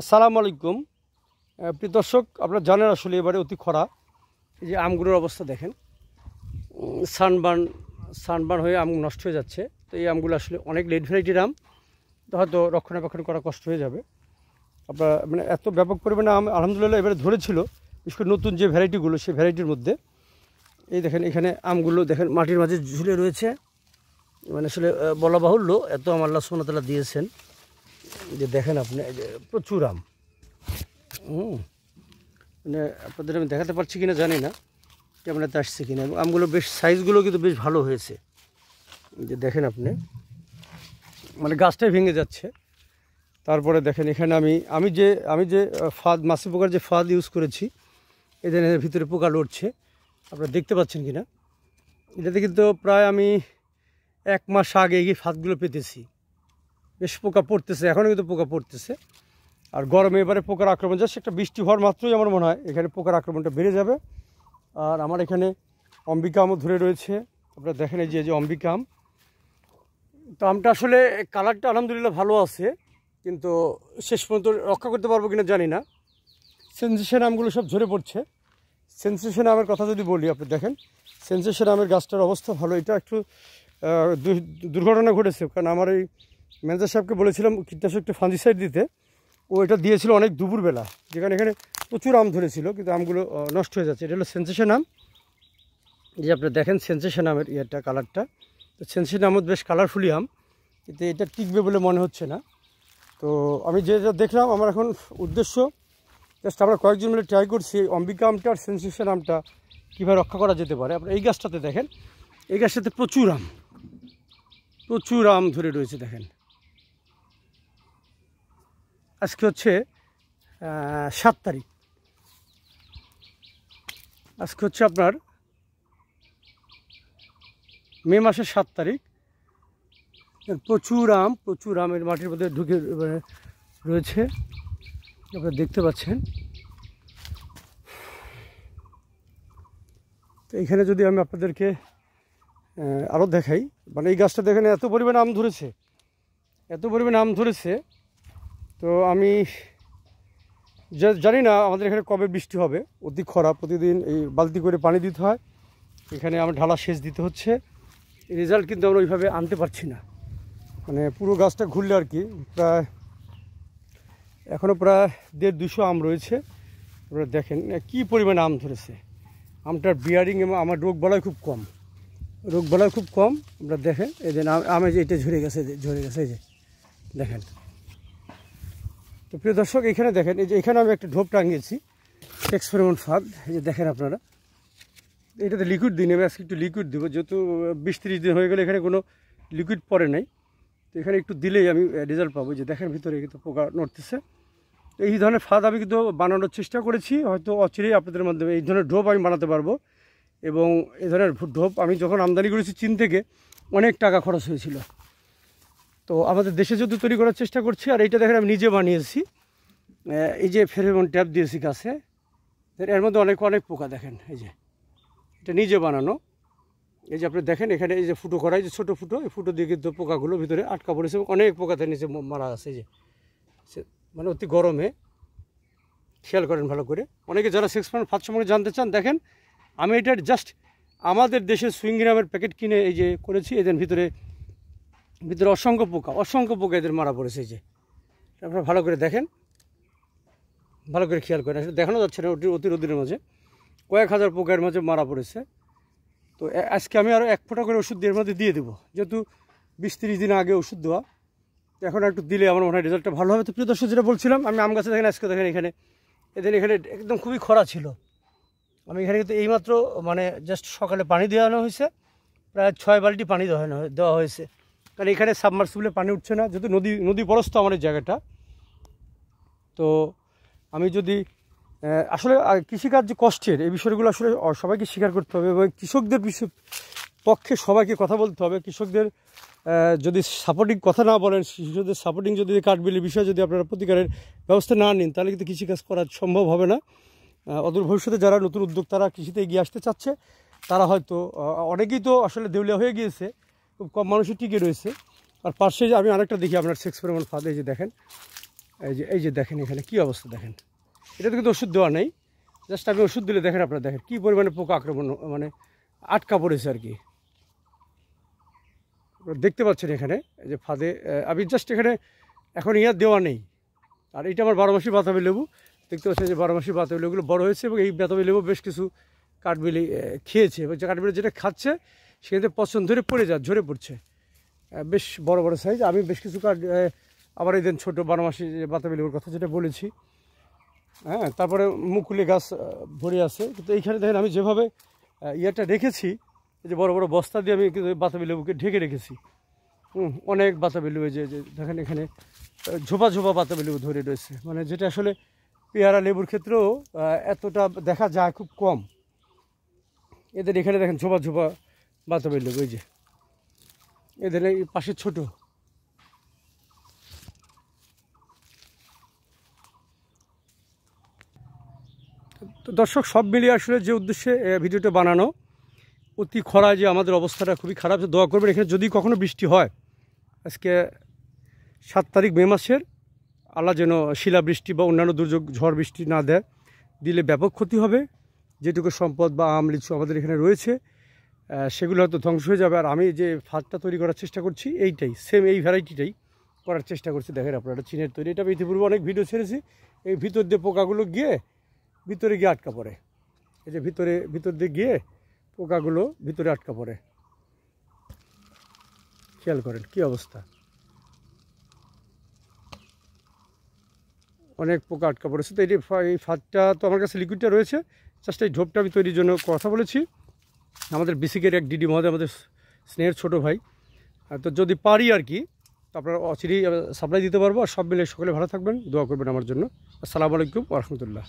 আসসালামু আলাইকুম। প্রিয় দর্শক, আপনারা জানেন আসলে এবারে অতি খরা। এই যে আমগুলোর অবস্থা দেখেন, সানবার্ন হয়ে আম নষ্ট হয়ে যাচ্ছে। তো এই আমগুলো আসলে অনেক লেট ভ্যারাইটির আম, তো হয়তো রক্ষণাবেক্ষণ করা কষ্ট হয়ে যাবে। আপনার মানে এত ব্যাপক পরিমাণে আম আলহামদুলিল্লাহ এবারে ধরেছিল, বিশেষ করে নতুন যে ভ্যারাইটিগুলো সেই ভ্যারাইটির মধ্যে। এই দেখেন এখানে আমগুলো দেখেন মাটির মাঝে ঝুলে রয়েছে, মানে আসলে বলা বাহুল্য এত আম আল্লাহ সুবহানাহু ওয়া তাআলা দিয়েছেন যে দেখেন আপনি প্রচুর আম। মানে আপনাদের আমি দেখাতে পারছি কিনা জানি না, ক্যামেরাতে আসছে কিনা। এবং আমগুলো বেশ সাইজগুলো কিন্তু বেশ ভালো হয়েছে, যে দেখেন আপনি, মানে গাছটাই ভেঙে যাচ্ছে। তারপরে দেখেন এখানে আমি যে ফাঁদ, মাছি পোকার যে ফাঁদ ইউজ করেছি, এদের ভিতরে পোকা লড়ছে, আপনারা দেখতে পাচ্ছেন কিনা। এটাতে কিন্তু প্রায় আমি 1 মাস আগে এই ফাঁদগুলো পেতেছি, বেশ পোকা পড়তেছে, এখনও কিন্তু পোকা পড়তেছে। আর গরমে এবারে পোকার আক্রমণ যাচ্ছে, একটা বৃষ্টি হওয়ার মাত্রই আমার মনে হয় এখানে পোকার আক্রমণটা বেড়ে যাবে। আর আমার এখানে অম্বিকা আমও ধরে রয়েছে, আপনারা দেখেন এই যে অম্বিকা আম। তো আমটা আসলে কালারটা আলহামদুলিল্লাহ ভালো আছে, কিন্তু শেষ পর্যন্ত রক্ষা করতে পারবো কিনা জানি না। সেন্সেশন আমগুলো সব ঝরে পড়ছে। সেন্সেশন আমের কথা যদি বলি, আপনি দেখেন সেন্সেশন আমের গাছটার অবস্থা ভালো। এটা একটু দুর্ঘটনা ঘটেছে, কারণ আমার এই ম্যানেজার সাহেবকে বলেছিলাম কীটনাশক একটু ফাঞ্জিসাইড দিতে, ও এটা দিয়েছিল অনেক দুপুরবেলা, যেখানে এখানে প্রচুর আম ধরেছিল, কিন্তু আমগুলো নষ্ট হয়ে যাচ্ছে। এটা হলো সেন্সেশন আম, যে আপনি দেখেন সেন্সেশন আমের ইয়েটা, কালারটা। তো সেন্সেশন আম বেশ কালারফুলি আম, কিন্তু এটা টিকবে বলে মনে হচ্ছে না। তো আমি যেটা দেখলাম, আমার এখন উদ্দেশ্য জাস্ট আমরা কয়েকজন মিলে ট্রাই করছি অম্বিকা আমটা আর সেন্সেশন আমটা কীভাবে রক্ষা করা যেতে পারে। আপনার এই গাছটাতে দেখেন, এই গাছটাতে প্রচুর আম ধরে রয়েছে দেখেন। আজকে হচ্ছে 7 তারিখ, আজকে হচ্ছে আপনার মে মাসের 7 তারিখ। প্রচুর আমের মাটির মধ্যে ঢুকে রয়েছে, আপনারা দেখতে পাচ্ছেন। তো এখানে যদি আমি আপনাদেরকে আরও দেখাই, মানে এই গাছটা দেখেন এত পরিমাণে আম ধরেছে। তো আমি জানি না আমাদের এখানে কবে বৃষ্টি হবে, অতি খরা। প্রতিদিন এই বালতি করে পানি দিতে হয়, এখানে আমার ঢালা সেচ দিতে হচ্ছে। রেজাল্ট কিন্তু আমরা ওইভাবে আনতে পারছি না, মানে পুরো গাছটা ঘুরলে আর কি এখনও প্রায় 150-200 আম রয়েছে। আপনারা দেখেন কি পরিমাণে আম ধরেছে। আমটার বিয়ারিং এবং আমার রোগবালাই খুব কম। আপনারা দেখেন এই যে আমে যে এটা ঝরে গেছে এই যে দেখেন। তো প্রিয় দর্শক, এখানে দেখেন এই যে এখানে আমি একটা ঢোপ টাঙিয়েছি, এক্সপেরিমেন্ট ফাঁদ। এই যে দেখেন আপনারা, এটাতে লিকুইড দিই, আমি আজকে একটু লিকুইড দেবো, যেহেতু 20-30 দিন হয়ে গেলে এখানে কোনো লিকুইড পড়ে নাই। তো এখানে একটু দিলেই আমি রেজাল্ট পাবো। যে দেখেন ভিতরে কিন্তু পোকা নড়তেছে। তো এই ধরনের ফাঁদ আমি কিন্তু বানানোর চেষ্টা করেছি, হয়তো অচিরেই আপনাদের মাধ্যমে এই ধরনের ঢোপ আমি বানাতে পারবো। এবং এই ধরনের ঢোপ আমি যখন আমদানি করেছি চীন থেকে, অনেক টাকা খরচ হয়েছিল। তো আমাদের দেশে যদি তৈরি করার চেষ্টা করছি। আর এইটা দেখেন আমি নিজে বানিয়েছি, এই যে ফেরোমন ট্যাপ দিয়েছি গাছে, এর মধ্যে অনেক পোকা দেখেন। এই যে এটা নিজে বানানো। এই যে আপনি দেখেন এখানে এই যে ফুটো করা, এই যে ছোটো ফুটো, এই ফুটো দিয়ে কিন্তু পোকাগুলো ভিতরে আটকা পড়েছে, অনেক পোকা তার নিচে মারা আছে। এই যে মানে অতি গরমে, খেয়াল করেন ভালো করে। অনেকে যারা এক্সপেরিমেন্ট ফাঁদ সম্পর্কে জানতে চান, দেখেন আমি এটার জাস্ট আমাদের দেশের সুইংগ্রামের প্যাকেট কিনে এই যে করেছি। এদের ভিতরে অসংখ্য পোকা এদের মারা পড়েছে। এই যে আপনারা ভালো করে দেখেন, ভালো করে খেয়াল করেন, আসলে দেখানো যাচ্ছে না, অতি রোদের মাঝে কয়েক হাজার পোকার মাঝে মারা পড়েছে। তো আজকে আমি আরও 1 ফোঁটা করে ওষুধ দিয়ে এর মধ্যে দিয়ে দেবো, যেহেতু 20-30 দিন আগে ওষুধ দেওয়া। তো এখন একটু দিলে আমার মনে হয় রেজাল্টটা ভালো হবে। তো প্রিয় দর্শক, যেটা বলছিলাম, আমি আম গাছে দেখেন আজকে দেখেন এখানে একদম খুবই খরা ছিল। আমি এখানে কিন্তু এইমাত্র মানে জাস্ট সকালে পানি দেওয়ানো হয়েছে, প্রায় 6 বালতি পানি দেওয়া হয়েছে। কারণ এখানে সাবমার্সিবলে পানি উঠছে না, যেহেতু নদী পরস্থ আমার এই জায়গাটা। তো আমি যদি আসলে কৃষিকাজ যে কষ্টের, এই বিষয়গুলো আসলে সবাইকে স্বীকার করতে হবে, এবং কৃষকদের পক্ষে সবাইকে কথা বলতে হবে। কৃষকদের যদি সাপোর্টিং কথা না বলেন, কৃষকদের সাপোর্টিং যদি কাঠবিলের বিষয়ে যদি আপনারা প্রতিকারের ব্যবস্থা না নিন, তাহলে কিন্তু কৃষিকাজ করা সম্ভব হবে না। অদূর ভবিষ্যতে যারা নতুন উদ্যোক্তারা কৃষিতে এগিয়ে আসতে চাচ্ছে, তারা হয়তো অনেকেই তো আসলে দেউলিয়া হয়ে গিয়েছে, খুব কম মানুষই টিকে রয়েছে। আর পাশে আমি আরেকটা দেখি আপনার এক্সপেরিমেন্ট ফাঁদে, যে দেখেন এই যে দেখেন এখানে কী অবস্থা দেখেন, এটা তো কিন্তু ওষুধ দেওয়া নেই, জাস্ট আমি ওষুধ দিলে দেখেন আপনারা দেখেন কী পরিমাণে পোকা আক্রমণ মানে আটকা পড়েছে আর কি। দেখতে পাচ্ছেন এখানে এই যে ফাঁদে আমি জাস্ট এখানে এখন দেওয়া নেই। আর এইটা আমার 12 মাসি বাতাবি লেবু, দেখতে পাচ্ছেন যে 12 মাসি বাতাবি লেবুগুলো বড় হয়েছে এবং এই বাতাবি লেবু বেশ কিছু কাঠবিলি খেয়েছে এবং যে কাঠবিলি যেটা খাচ্ছে সেখানে পছন্দ ধরে পড়ে ঝরে পড়ছে, বেশ বড় বড় সাইজ। আমি বেশ কিছু কাঠ আবার এই দিন ছোটো 12 মাসি বাতাবি লেবুর কথা যেটা বলেছি, হ্যাঁ। তারপরে মুকুলি গাছ ভরে আছে, কিন্তু এইখানে দেখেন আমি যেভাবে রেখেছি, এই যে বড় বড় বস্তা দিয়ে আমি কিন্তু বাতাবি লেবুকে ঢেকে রেখেছি। অনেক বাতাবি লেবু যে দেখেন এখানে ঝোপা ঝোপা বাতাবি লেবু ধরে রয়েছে, মানে যেটা আসলে পেয়ারা লেবুর ক্ষেত্রেও এতটা দেখা যায় খুব কম। এদের এখানে দেখেন ঝোপা ঝোপা বাতাবি লেবু, এই যে এদের এই পাশে ছোট। তো দর্শক, সব মিলিয়ে আসলে যে উদ্দেশ্যে ভিডিওটা বানানো, অতি খরায় যে আমাদের অবস্থাটা খুবই খারাপ, দোয়া করবেন। এখানে যদি কখনো বৃষ্টি হয়, আজকে 7 তারিখ মে মাসের, আল্লাহ যেন শিলাবৃষ্টি বা অন্যান্য দুর্যোগ ঝড় বৃষ্টি না দেয়, দিলে ব্যাপক ক্ষতি হবে। যেটুকু সম্পদ বা আম লিচু আমাদের এখানে রয়েছে সেগুলো হয়তো ধ্বংস হয়ে যাবে। আর আমি যে ফাঁদটা তৈরি করার চেষ্টা করছি এইটাই সেম, এই ভ্যারাইটিটাই করার চেষ্টা করছি। দেখেন আপনারা চীনের তৈরি, এটা আমি ইতিপূর্বে অনেক ভিডিও ছেড়েছি। এই ভিতর দিয়ে পোকাগুলো গিয়ে ভিতরে গিয়ে আটকা পড়ে, এই যে ভিতর দিয়ে গিয়ে পোকাগুলো ভিতরে আটকা পড়ে, খেয়াল করেন কী অবস্থা, অনেক পোকা আটকা পড়েছে। তো এই ফাঁদটা তো আমার কাছে লিকুইডটা রয়েছে, জাস্ট এই ঝোপটা আমি তৈরির জন্য কথা বলেছি। আমাদের বিসিকের এক ডিডি মহোদয়, আমাদের স্নেহের ছোটো ভাই, তো যদি পারি আর কি তো আপনারা অচিরেই সাপ্লাই দিতে পারবো। আর সব মিলে সকলে ভালো থাকবেন, দোয়া করবেন আমার জন্য। আসসালামু আলাইকুম ওয়া রাহমাতুল্লাহ।